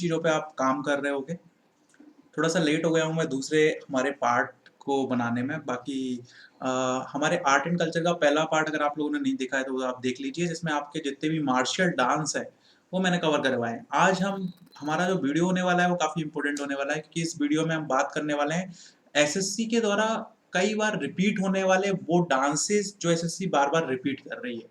चीज़ों पे आप काम कर रहे होगे। थोड़ा सा लेट हो गया हूँ मैं दूसरे हमारे पार्ट को बनाने में। बाकी अ, हमारे आर्ट एंड कल्चर का पहला पार्ट अगर आप लोगों ने नहीं देखा है तो वो आप देख लीजिए, जिसमें आपके जितने भी मार्शियल डांस है वो मैंने कवर करवाए हैं। आज हम हमारा जो वीडियो होने वाला है वो काफ़ी इंपॉर्टेंट होने वाला है, क्योंकि इस वीडियो में हम बात करने वाले हैं एसएससी के द्वारा कई बार रिपीट होने वाले वो डांसेस जो एसएससी बार बार रिपीट कर रही है।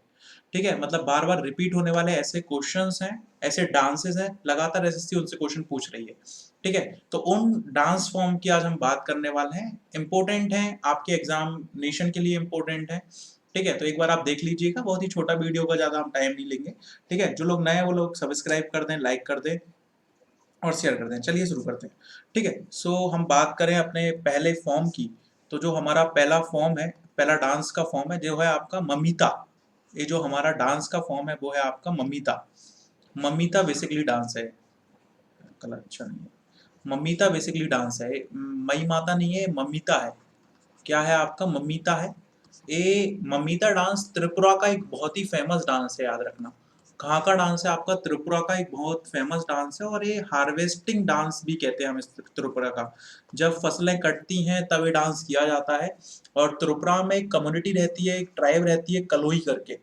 ठीक है, मतलब बार बार रिपीट होने वाले ऐसे क्वेश्चंस हैं, ऐसे डांसेस हैं, लगातार एसएससी उनसे क्वेश्चन पूछ रही है। ठीक है, तो उन डांस फॉर्म की आज हम बात करने वाले हैं। इंपॉर्टेंट हैं, आपके एग्जामिनेशन के लिए इंपॉर्टेंट है। ठीक है, तो एक बार आप देख लीजिएगा, बहुत ही छोटा वीडियो का, ज़्यादा हम टाइम नहीं लेंगे। ठीक है, जो लोग नए हैं वो लोग सब्सक्राइब कर दें, लाइक कर दें और शेयर कर दें। चलिए शुरू करते हैं। ठीक है, सो हम बात करें अपने पहले फॉर्म की, तो जो हमारा पहला फॉर्म है, पहला डांस का फॉर्म है जो है आपका ममिता। ये जो हमारा डांस का फॉर्म है वो है आपका ममिता। ममिता बेसिकली डांस है, कलर अच्छा नहीं है। ममिता बेसिकली डांस है, मई माता नहीं है, ममिता है। क्या है आपका? ममिता है। ये ममिता डांस त्रिपुरा का एक बहुत ही फेमस डांस है, याद रखना। कहाँ का डांस है आपका? त्रिपुरा का एक बहुत फेमस डांस है, और ये हार्वेस्टिंग डांस भी कहते हैं हम इस त्रिपुरा का। जब फसलें कटती हैं तब ये डांस किया जाता है। और त्रिपुरा में एक कम्युनिटी रहती है, एक ट्राइब रहती है कलोई करके।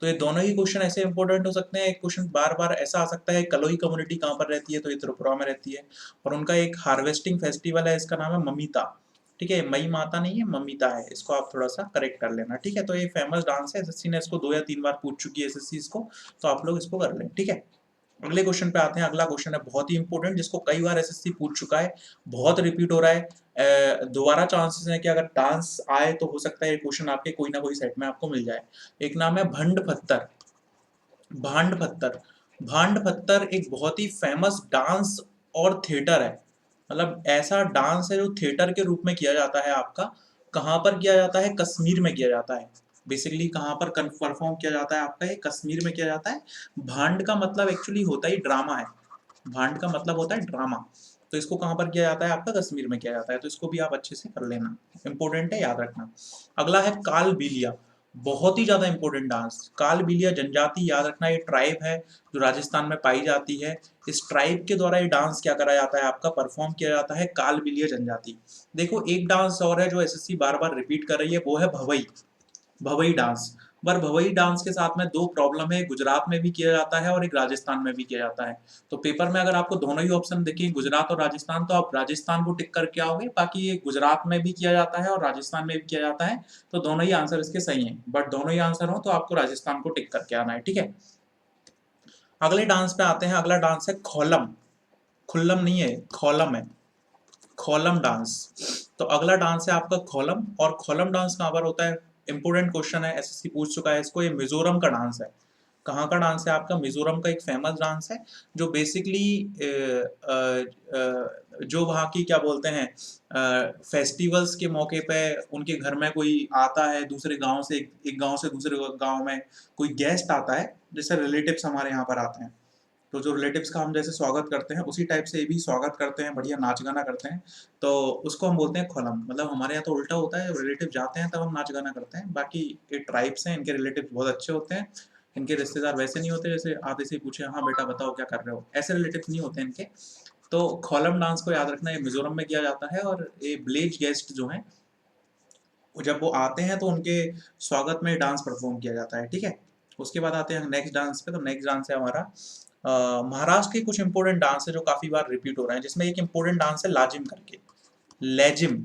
तो ये दोनों ही क्वेश्चन ऐसे इंपॉर्टेंट हो सकते हैं। एक क्वेश्चन बार बार ऐसा आ सकता है, कलोई कम्युनिटी कहाँ पर रहती है, तो ये त्रिपुरा में रहती है। और उनका एक हार्वेस्टिंग फेस्टिवल है, इसका नाम है ममिता। ठीक है, मई माता नहीं है, ममिता है। इसको आप थोड़ा सा करेक्ट कर लेना। ठीक है, तो ये फेमस डांस है, एसएससी ने इसको 2 या 3 बार पूछ चुकी है एसएससी इसको, तो आप लोग इसको कर लें। ठीक है, अगले क्वेश्चन पे आते हैं। अगला क्वेश्चन है बहुत ही इंपॉर्टेंट, जिसको कई बार एसएससी पूछ चुका है, बहुत रिपीट हो रहा है। दोबारा चांसेस है कि अगर डांस आए तो हो सकता है ये क्वेश्चन आपके कोई ना कोई सेट में आपको मिल जाए। एक नाम है भंड पत्थर। भांड पत्थर। भांड पत्थर एक बहुत ही फेमस डांस और थिएटर है। मतलब ऐसा डांस है जो थिएटर के रूप में किया जाता है आपका। कहाँ पर किया जाता है? कश्मीर में किया जाता है। बेसिकली कहाँ पर परफॉर्म किया जाता है आपका? ये कश्मीर में किया जाता है। भांड का मतलब एक्चुअली होता ही ड्रामा है। भांड का मतलब होता है ड्रामा। तो इसको कहाँ पर किया जाता है आपका? कश्मीर में किया जाता है। तो इसको भी आप अच्छे से कर लेना, इंपॉर्टेंट है, याद रखना। अगला है काल बिलिया। बहुत ही ज्यादा इंपॉर्टेंट डांस। काल बिलिया जनजाति, याद रखना, ये ट्राइब है जो राजस्थान में पाई जाती है। इस ट्राइब के द्वारा ये डांस क्या करा जाता है आपका? परफॉर्म किया जाता है, काल बिलिया जनजाति। देखो एक डांस और है जो एसएससी बार बार रिपीट कर रही है, वो है भवई। भवई डांस। पर भवई डांस के साथ में दो प्रॉब्लम है, गुजरात में भी किया जाता है और एक राजस्थान में भी किया जाता है। तो पेपर में अगर आपको दोनों ही ऑप्शन दिखे, गुजरात और राजस्थान, तो आप राजस्थान को टिक करके आओगे। बाकी ये गुजरात में भी किया जाता है और राजस्थान में भी किया जाता है, तो दोनों ही आंसर इसके सही हैं। बट दोनों ही आंसर हो तो आपको राजस्थान को टिक करके आना है। ठीक है, अगले डांस पे आते हैं। अगला डांस है खोलम। खुल्लम नहीं है, खोलम है। खोलम डांस। तो अगला डांस है आपका खोलम। और खोलम डांस कहाँ पर होता है? इंपोर्टेंट क्वेश्चन है, एसएससी पूछ चुका है इसको। ये मिजोरम का डांस है। कहाँ का डांस है आपका? मिजोरम का एक फेमस डांस है, जो बेसिकली जो वहाँ की क्या बोलते हैं, फेस्टिवल्स के मौके पे उनके घर में कोई आता है दूसरे गांव से, एक गांव से दूसरे गांव में कोई गेस्ट आता है, जैसे रिलेटिव्स हमारे यहाँ पर आते हैं, तो जो रिलेटिव्स का हम जैसे स्वागत करते हैं उसी टाइप से ये भी स्वागत करते हैं, बढ़िया नाच गाना करते हैं। तो उसको हम बोलते हैं खोलम। मतलब हमारे यहाँ तो उल्टा होता है, रिलेटिव जाते हैं तब हम नाच गाना करते हैं। बाकी ये ट्राइब्स हैं, इनके रिलेटिव बहुत अच्छे होते हैं। इनके रिश्तेदार वैसे नहीं होते जैसे आप ऐसे ही पूछे, हाँ बेटा बताओ क्या कर रहे हो, ऐसे रिलेटिव नहीं होते इनके। तो खोलम डांस को याद रखना, ये मिजोरम में किया जाता है। और ये विलेज गेस्ट जो हैं, जब वो आते हैं तो उनके स्वागत में डांस परफॉर्म किया जाता है। ठीक है, उसके बाद आते हैं नेक्स्ट डांस पे। तो नेक्स्ट डांस है हमारा महाराष्ट्र के कुछ इंपोर्टेंट डांस है जो काफी बार रिपीट हो रहे हैं, जिसमें एक इंपोर्टेंट डांस है लाजिम करके। लेजिम,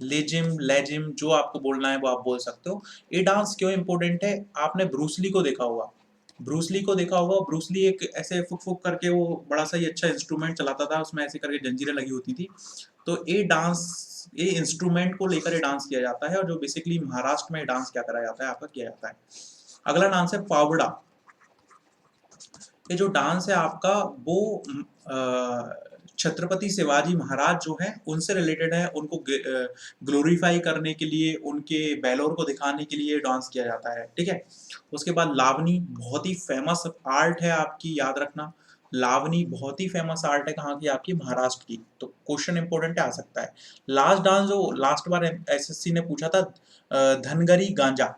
लेजिम, लेजिम, जो आपको बोलना है वो आप बोल सकते हो। ये डांस क्यों इंपॉर्टेंट है? आपने ब्रूसली को देखा होगा। ब्रूसली को देखा होगा। ब्रूसली एक ऐसे फुक फुक करके वो बड़ा सा ही अच्छा इंस्ट्रूमेंट चलाता था, उसमें ऐसे करके जंजीरें लगी होती थी। तो ये डांस, ये इंस्ट्रूमेंट को लेकर ये डांस किया जाता है, और जो बेसिकली महाराष्ट्र में डांस क्या करा जाता है आपका, किया जाता है। अगला डांस है पावड़ा। ये जो डांस है आपका वो छत्रपति शिवाजी महाराज जो हैं उनसे रिलेटेड है। उनको ग्लोरीफाई करने के लिए, उनके बैलोर को दिखाने के लिए डांस किया जाता है। ठीक है, उसके बाद लावनी, बहुत ही फेमस आर्ट है आपकी, याद रखना। लावनी बहुत ही फेमस आर्ट है, कहाँ की? आपकी महाराष्ट्र की। तो क्वेश्चन इंपॉर्टेंट आ सकता है। लास्ट डांस जो लास्ट बार एसएससी ने पूछा था, धनगरी गांजा।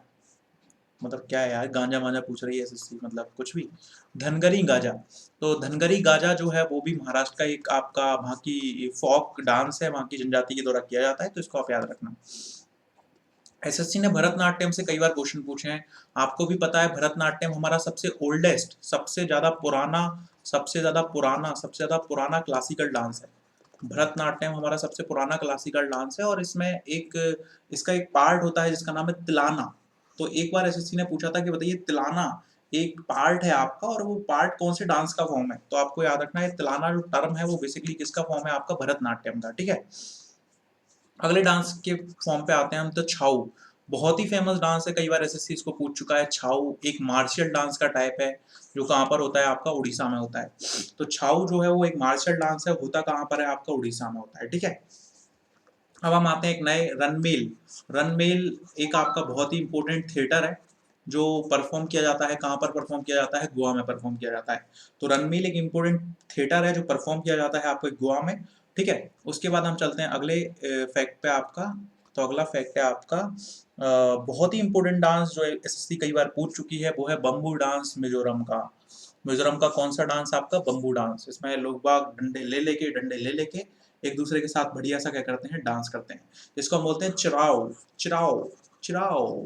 मतलब क्या है यार, गांजा मांजा पूछ रही है एसएससी, मतलब कुछ भी। धनगरी गाजा, तो धनगरी गाजा जो है वो भी महाराष्ट्र का एक आपका वहाँ की फोक डांस है, वहाँ की जनजाति के द्वारा किया जाता है, तो इसको आप याद रखना। एसएससी ने भरतनाट्यम से कई बार क्वेश्चन पूछे हैं। आपको भी पता है भरतनाट्यम हमारा सबसे ओल्डेस्ट, सबसे ज्यादा पुराना क्लासिकल डांस है। भरतनाट्यम हमारा सबसे पुराना क्लासिकल डांस है, और इसमें एक इसका एक पार्ट होता है जिसका नाम है तिलाना। तो एक बार एसएससी ने पूछा था कि बताइए तिलाना एक पार्ट है आपका, और वो पार्ट कौन से डांस का फॉर्म है, तो आपको याद रखना है तिलाना जो टर्म है वो बेसिकली किसका फॉर्म है, आपका भरतनाट्यम का, ठीक है। अगले डांस के फॉर्म पे आते हैं हम, तो छाऊ। बहुत ही फेमस डांस है, कई बार एसएससी इसको पूछ चुका है। छाऊ एक मार्शियल डांस का टाइप है, जो कहाँ पर होता है, आपका उड़ीसा में होता है। तो छाऊ जो है वो एक मार्शियल डांस है, होता कहाँ पर है, आपका उड़ीसा में होता है, ठीक है। अब हम आते हैं एक नए रनमेल। रनमेल एक आपका बहुत ही इंपॉर्टेंट थिएटर है, जो परफॉर्म किया जाता है, कहाँ पर परफॉर्म किया जाता है, गोवा में परफॉर्म किया जाता है। तो रनमेल एक इंपॉर्टेंट थिएटर है जो परफॉर्म किया जाता है आपको गोवा में, ठीक है। उसके बाद हम चलते हैं अगले फैक्ट पे आपका। तो अगला फैक्ट है आपका बहुत ही इंपॉर्टेंट डांस जो एसएससी कई बार पूछ चुकी है, वो है बम्बू डांस मिजोरम का। मिजोरम का कौन सा डांस, आपका बम्बू डांस। इसमें लोग बाग डंडे ले लेके एक दूसरे के साथ बढ़िया सा क्या करते हैं, डांस करते हैं। इसको हम बोलते हैं चिराओ, चिराओ, चिराओ।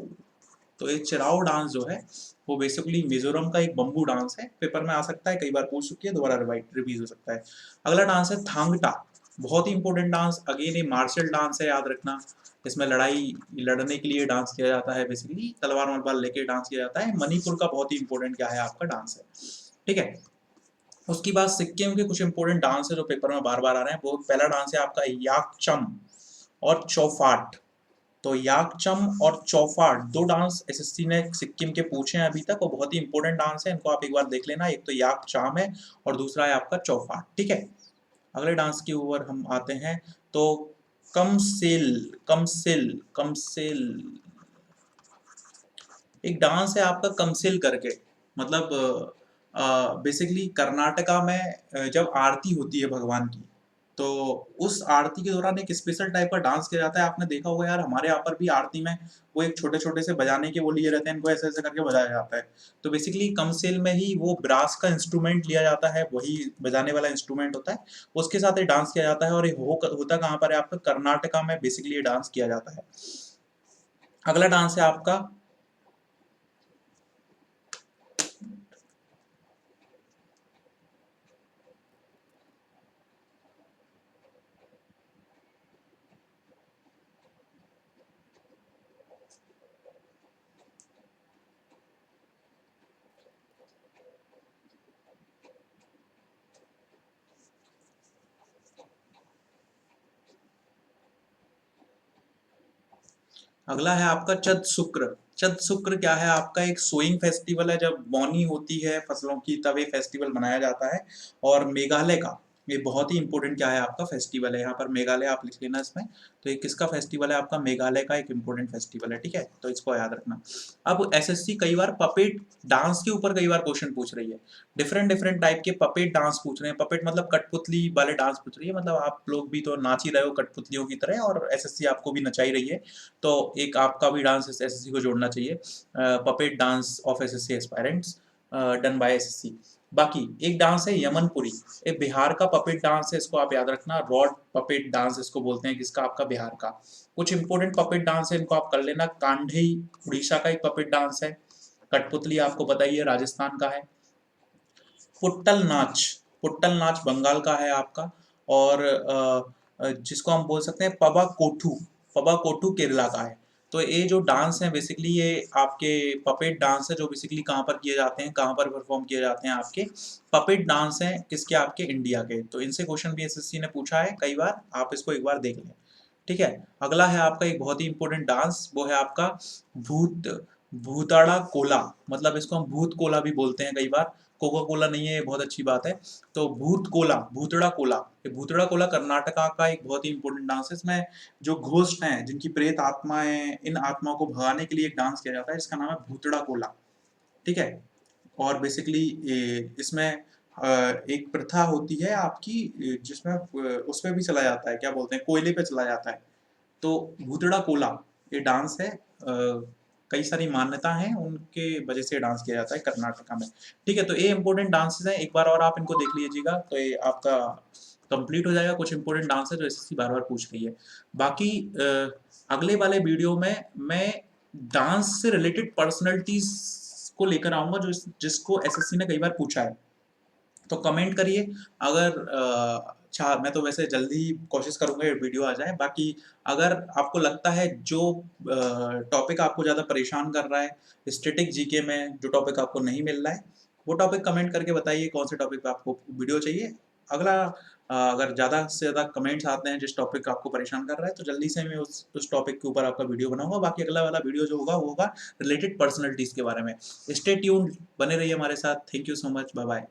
तो ये चिराओ डांस जो है वो बेसिकली मिजोरम का एक बम्बू डांस है, पेपर में आ सकता है, कई बार पूछ चुकी है, दोबारा रिवीज हो सकता है। अगला डांस है थांगटा। बहुत ही इंपॉर्टेंट डांस, अगेन ये मार्शल डांस है, याद रखना। इसमें लड़ने के लिए डांस किया जाता है, बेसिकली तलवार वलवार लेके डांस किया जाता है। मणिपुर का बहुत ही इंपॉर्टेंट क्या है, आपका डांस है, ठीक है। उसके बाद सिक्किम के कुछ इंपॉर्टेंट डांस है जो पेपर में बार बार आ रहे हैं। वो पहला डांस है आपका याकचम और चौफाट। तो याकचम और चौफाट दो डांस एसएससी ने सिक्किम के पूछे हैं अभी तक, और बहुत ही इंपॉर्टेंट डांस है, इनको आप एक बार देख लेना। एक तो याकचाम है और दूसरा है आपका चौफाट, ठीक है। अगले डांस के ऊपर हम आते हैं, तो कमसेल, कमसेल, कमसेल एक डांस है आपका कमसेल करके। मतलब बेसिकली कर्नाटका में जब आरती होती है भगवान की, तो उस आरती के दौरान एक स्पेशल टाइप का डांस किया जाता है। आपने देखा होगा यार, हमारे यहाँ पर भी आरती में वो एक छोटे छोटे से बजाने के वो लिए रहते हैं, इनको ऐसे ऐसे करके बजाया जाता है। तो बेसिकली कमसेल में ही वो ब्रास का इंस्ट्रूमेंट लिया जाता है, वही बजाने वाला इंस्ट्रूमेंट होता है, उसके साथ ये डांस किया जाता है। और ये होता कहाँ पर है, आपका कर्नाटका में बेसिकली ये डांस किया जाता है। अगला डांस है आपका, अगला है आपका चत शुक्र। चत शुक्र क्या है, आपका एक सोइंग फेस्टिवल है, जब बोनी होती है फसलों की तब ये फेस्टिवल मनाया जाता है। और मेघालय का ये बहुत ही इंपॉर्टेंट क्या है, आपका फेस्टिवल है। यहाँ पर मेघालय आप लिख लेना इसमें। तो ये किसका फेस्टिवल है, आपका मेघालय का एक इंपॉर्टेंट फेस्टिवल है, ठीक है, तो इसको याद रखना। अब एसएससी कई बार पपेट डांस के ऊपर कई बार क्वेश्चन पूछ रही है। डिफरेंट डिफरेंट टाइप के पपेट डांस पूछ रहे हैं। पपेट मतलब कठपुतली वाले डांस पूछ रही है, मतलब आप लोग भी तो नाच ही रहे हो कठपुतलियों की तरह, और एसएससी आपको भी नचाई रही है। तो एक आपका भी डांस एसएससी को जोड़ना चाहिए, puppet dance of SSC aspirants done by SSC. बाकी एक डांस है यमनपुरी, ये बिहार का पपेट डांस है, इसको आप याद रखना। रॉड पपेट डांस इसको बोलते हैं, किसका, आपका बिहार का। कुछ इंपॉर्टेंट पपेट डांस है, इनको आप कर लेना। कांढई उड़ीसा का एक पपेट डांस है। कठपुतली आपको पता ही है, राजस्थान का है। पुट्टल नाच, पुट्टल नाच बंगाल का है आपका। और जिसको हम बोल सकते हैं पबा कोठू, पबा कोठू केरला का है। तो ये जो डांस है बेसिकली ये आपके पपेट डांस है, जो बेसिकली कहाँ पर किए जाते हैं, कहाँ पर परफॉर्म किए जाते हैं, आपके पपेट डांस हैं, किसके, आपके इंडिया के। तो इनसे क्वेश्चन भी एसएससी ने पूछा है कई बार, आप इसको एक बार देख लें, ठीक है। अगला है आपका एक बहुत ही इंपॉर्टेंट डांस, वो है आपका भूत भूताड़ा कोला। मतलब इसको हम भूत कोला भी बोलते हैं कई बार, कोका कोला नहीं है, ये बहुत अच्छी बात है। तो भूत कोला, भूतड़ा कोला, ये भूतड़ा कोला कर्नाटका का एक बहुत ही इंपॉर्टेंट डांस है। इसमें जो घोस्ट हैं, जिनकी प्रेत आत्माएं, इन आत्माओं को भगाने के लिए एक डांस किया जाता है, इसका नाम है भूतड़ा कोला, ठीक है। और बेसिकली इसमें एक प्रथा होती है आपकी, जिसमें उस पे भी चला जाता है, क्या बोलते हैं, कोयले पे चला जाता है। तो भूतड़ा कोला ये डांस है, कई सारी मान्यता हैं, उनके वजह से डांस किया जाता है कर्नाटका में। ठीक है, तो ये इम्पोर्टेंट डांसेज़ हैं, एक बार और आप इनको देख लीजिएगा, तो ये आपका कंप्लीट हो जाएगा। कुछ इम्पोर्टेंट डांस है जो एसएससी बार-बार पूछ रही है। बाकी अगले वाले वीडियो में मैं डांस से रिलेटेड पर्सनैलिटीज़ को लेकर आऊँगा जो जिसको एसएससी ने कई बार पूछा है। तो कमेंट करिए। अगर अच्छा, मैं तो वैसे जल्दी ही कोशिश करूँगा ये वीडियो आ जाए। बाकी अगर आपको लगता है जो टॉपिक आपको ज़्यादा परेशान कर रहा है, स्टैटिक जीके में जो टॉपिक आपको नहीं मिल रहा है, वो टॉपिक कमेंट करके बताइए कौन से टॉपिक पे आपको वीडियो चाहिए। अगला अगर ज़्यादा से ज़्यादा कमेंट्स आते हैं जिस टॉपिक का आपको परेशान कर रहा है, तो जल्दी से मैं उस टॉपिक के ऊपर आपका वीडियो बनाऊँगा। बाकी अगला वाला वीडियो जो होगा, वो होगा रिलेटेड पर्सनैलिटीज़ के बारे में। स्टे ट्यून्ड, बने रहिए हमारे साथ। Thank you so much. Bye-bye.